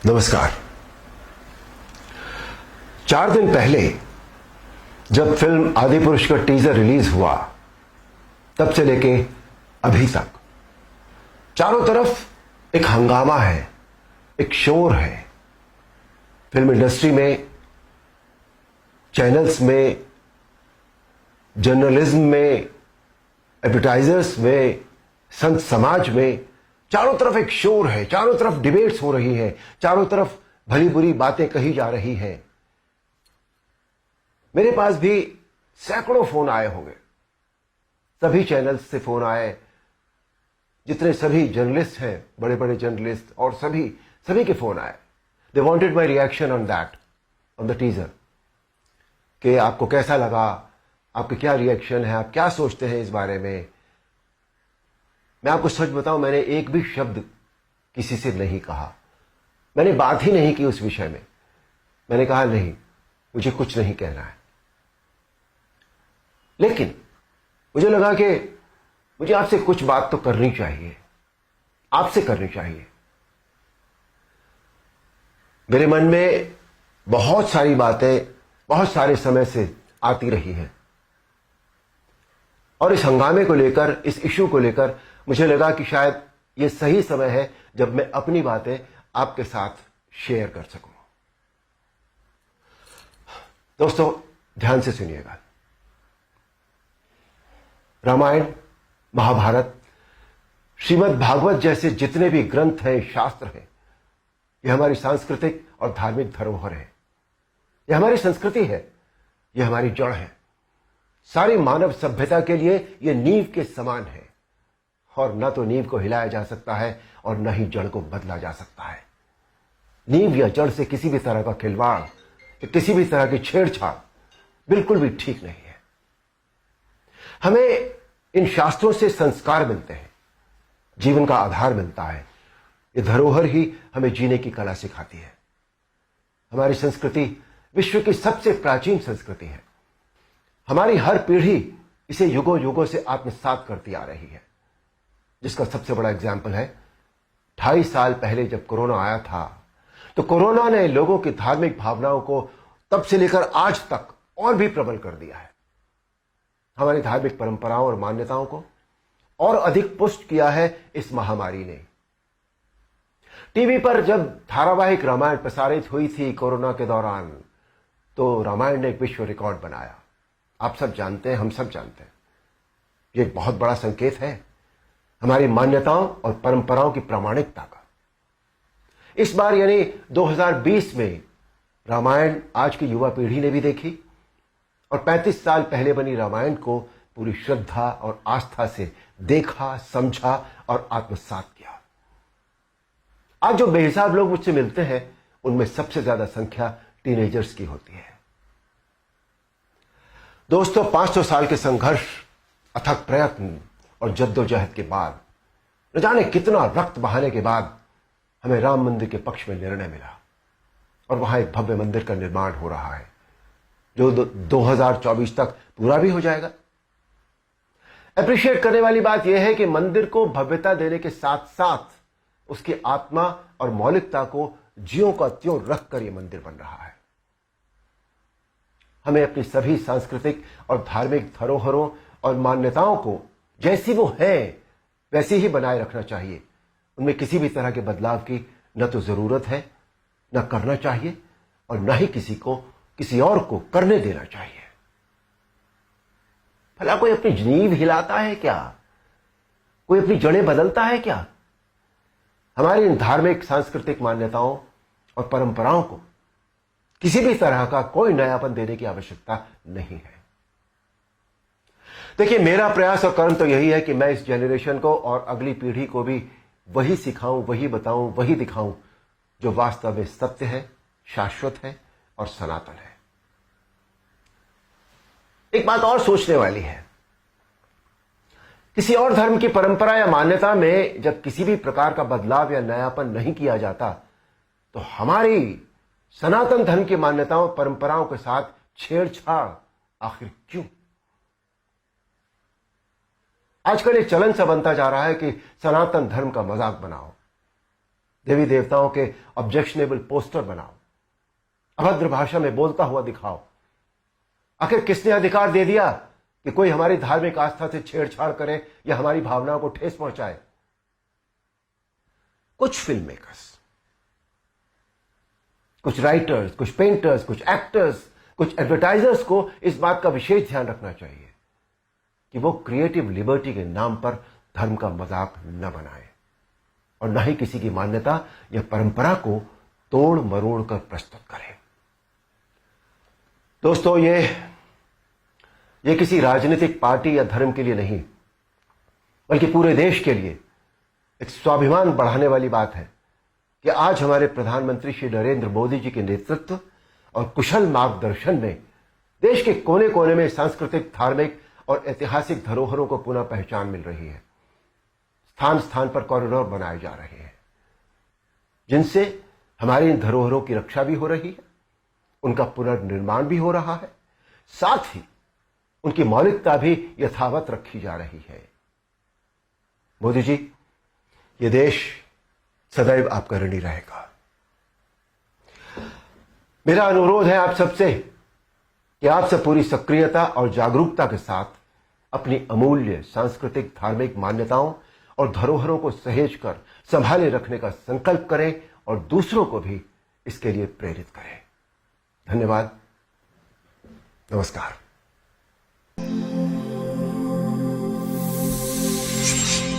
नमस्कार। 4 दिन पहले जब फिल्म आदिपुरुष का टीजर रिलीज हुआ, तब से लेके अभी तक चारों तरफ एक हंगामा है, एक शोर है। फिल्म इंडस्ट्री में, चैनल्स में, जर्नलिज्म में, एडवर्टाइजर्स में, संत समाज में चारों तरफ एक शोर है, चारों तरफ डिबेट्स हो रही है, चारों तरफ भली बुरी बातें कही जा रही हैं। मेरे पास भी सैकड़ों फोन आए होंगे, सभी चैनल्स से फोन आए, जितने सभी जर्नलिस्ट हैं, बड़े बड़े जर्नलिस्ट, और सभी के फोन आए। They wanted my reaction on that, on the teaser, कि आपको कैसा लगा, आपके क्या रिएक्शन है, आप क्या सोचते हैं इस बारे में। मैं आपको सच बताऊं, मैंने एक भी शब्द किसी से नहीं कहा, मैंने बात ही नहीं की उस विषय में। मैंने कहा नहीं, मुझे कुछ नहीं कहना है। लेकिन मुझे लगा कि मुझे आपसे कुछ बात तो करनी चाहिए, आपसे करनी चाहिए। मेरे मन में बहुत सारी बातें बहुत सारे समय से आती रही हैं, और इस हंगामे को लेकर, इस इश्यू को लेकर मुझे लगा कि शायद यह सही समय है जब मैं अपनी बातें आपके साथ शेयर कर सकूं। दोस्तों, ध्यान से सुनिएगा। रामायण, महाभारत, श्रीमद् भागवत जैसे जितने भी ग्रंथ हैं, शास्त्र हैं, यह हमारी सांस्कृतिक और धार्मिक धरोहर है। यह हमारी संस्कृति है, यह हमारी जड़ है। सारी मानव सभ्यता के लिए यह नींव के समान है, और न तो नींव को हिलाया जा सकता है और न ही जड़ को बदला जा सकता है। नींव या जड़ से किसी भी तरह का खिलवाड़, किसी भी तरह की छेड़छाड़ बिल्कुल भी ठीक नहीं है। हमें इन शास्त्रों से संस्कार मिलते हैं, जीवन का आधार मिलता है। ये धरोहर ही हमें जीने की कला सिखाती है। हमारी संस्कृति विश्व की सबसे प्राचीन संस्कृति है। हमारी हर पीढ़ी इसे युगों युगों से आत्मसात करती आ रही है, जिसका सबसे बड़ा एग्जाम्पल है 2.5 साल पहले जब कोरोना आया था, तो कोरोना ने लोगों की धार्मिक भावनाओं को तब से लेकर आज तक और भी प्रबल कर दिया है। हमारी धार्मिक परंपराओं और मान्यताओं को और अधिक पुष्ट किया है इस महामारी ने। टीवी पर जब धारावाहिक रामायण प्रसारित हुई थी कोरोना के दौरान, तो रामायण ने एक विश्व रिकॉर्ड बनाया। आप सब जानते हैं, हम सब जानते हैं, यह एक बहुत बड़ा संकेत है हमारी मान्यताओं और परंपराओं की प्रामाणिकता का। इस बार यानी 2020 में रामायण आज की युवा पीढ़ी ने भी देखी, और 35 साल पहले बनी रामायण को पूरी श्रद्धा और आस्था से देखा, समझा और आत्मसात किया। आज जो बेहिसाब लोग मुझसे मिलते हैं, उनमें सबसे ज्यादा संख्या टीनेजर्स की होती है। दोस्तों, 500 साल के संघर्ष, अथक प्रयत्न और जद्दोजहद के बाद, न जाने कितना रक्त बहाने के बाद, हमें राम मंदिर के पक्ष में निर्णय मिला, और वहां एक भव्य मंदिर का निर्माण हो रहा है, जो 2024 तक पूरा भी हो जाएगा। अप्रिशिएट करने वाली बात यह है कि मंदिर को भव्यता देने के साथ साथ उसकी आत्मा और मौलिकता को ज्यों का त्यों रखकर यह मंदिर बन रहा है। हमें अपनी सभी सांस्कृतिक और धार्मिक धरोहरों और मान्यताओं को जैसी वो है वैसी ही बनाए रखना चाहिए। उनमें किसी भी तरह के बदलाव की न तो जरूरत है, न करना चाहिए, और न ही किसी और को करने देना चाहिए। भला कोई अपनी नींव हिलाता है क्या? कोई अपनी जड़ें बदलता है क्या? हमारी इन धार्मिक सांस्कृतिक मान्यताओं और परंपराओं को किसी भी तरह का कोई नयापन देने की आवश्यकता नहीं है। देखिए, मेरा प्रयास और कर्म तो यही है कि मैं इस जनरेशन को और अगली पीढ़ी को भी वही सिखाऊं, वही बताऊं, वही दिखाऊं जो वास्तव में सत्य है, शाश्वत है और सनातन है। एक बात और सोचने वाली है, किसी और धर्म की परंपरा या मान्यता में जब किसी भी प्रकार का बदलाव या नयापन नहीं किया जाता, तो हमारी सनातन धर्म की मान्यताओं, परंपराओं के साथ छेड़छाड़ आखिर क्यों? आजकल एक चलन सा बनता जा रहा है कि सनातन धर्म का मजाक बनाओ। देवी देवताओं के ऑब्जेक्शनेबल पोस्टर बनाओ, अभद्र भाषा में बोलता हुआ दिखाओ। आखिर किसने अधिकार दे दिया कि कोई हमारी धार्मिक आस्था से छेड़छाड़ करे या हमारी भावनाओं को ठेस पहुंचाए? कुछ फिल्म मेकर्स, कुछ राइटर्स, कुछ पेंटर्स, कुछ एक्टर्स, कुछ एडवर्टाइजर्स को इस बात का विशेष ध्यान रखना चाहिए कि वो क्रिएटिव लिबर्टी के नाम पर धर्म का मजाक न बनाए और न ही किसी की मान्यता या परंपरा को तोड़ मरोड़ कर प्रस्तुत करें। दोस्तों, ये किसी राजनीतिक पार्टी या धर्म के लिए नहीं, बल्कि पूरे देश के लिए एक स्वाभिमान बढ़ाने वाली बात है कि आज हमारे प्रधानमंत्री श्री नरेंद्र मोदी जी के नेतृत्व और कुशल मार्गदर्शन में देश के कोने कोने में सांस्कृतिक, धार्मिक और ऐतिहासिक धरोहरों को पुनः पहचान मिल रही है। स्थान स्थान पर कॉरिडोर बनाए जा रहे हैं जिनसे हमारी इन धरोहरों की रक्षा भी हो रही है, उनका पुनर्निर्माण भी हो रहा है, साथ ही उनकी मौलिकता भी यथावत रखी जा रही है। मोदी जी, ये देश सदैव आपका ऋणी रहेगा। मेरा अनुरोध है आप सबसे कि आप सब पूरी सक्रियता और जागरूकता के साथ अपनी अमूल्य सांस्कृतिक, धार्मिक मान्यताओं और धरोहरों को सहेज कर संभाले रखने का संकल्प करें और दूसरों को भी इसके लिए प्रेरित करें। धन्यवाद। नमस्कार।